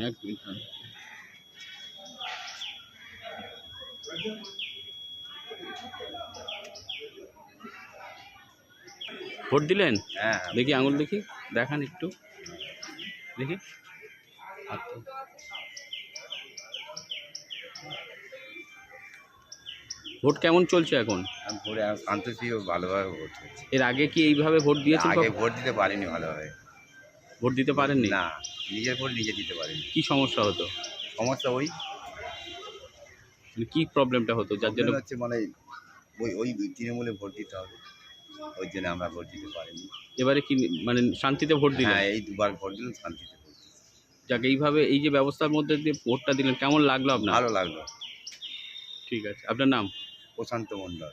এক minute. Vote দিলেন? হ্যাঁ। দেখি আঙুল দেখি, দেখান একটু দেখি। ভোট কেমন চলছে এখন? ভোটে সন্তোষী ও ভালোভাবে ভোট হচ্ছে। এর আগে কি এইভাবে ভোট দিয়েছেন? আগে ভোট দিতে পারিনি ভালোভাবে। ভোট দিতে পারেননি? না, নিজের ভোট নিজে দিতে পারিনি। কি সমস্যা হতো? সমস্যা ওই কি প্রবলেমটা হতো যার জন্য? হচ্ছে মানে ওই তৃণমূলে ভোট দিতে হবে, ওই জন্য আমরা ভোট দিতে পারিনি। এবারে কি মানে শান্তিতে ভোট দিলেন? হ্যাঁ, এই দুবার ভোট দিলাম, শান্তিতে ভোট দিলাম। যাক, এইভাবে এই যে ব্যবস্থার মধ্যে দিয়ে ভোটটা দিলেন, কেমন লাগলো আপনার? ভালো লাগলো। ঠিক আছে, আপনার নাম? প্রশান্ত মণ্ডল।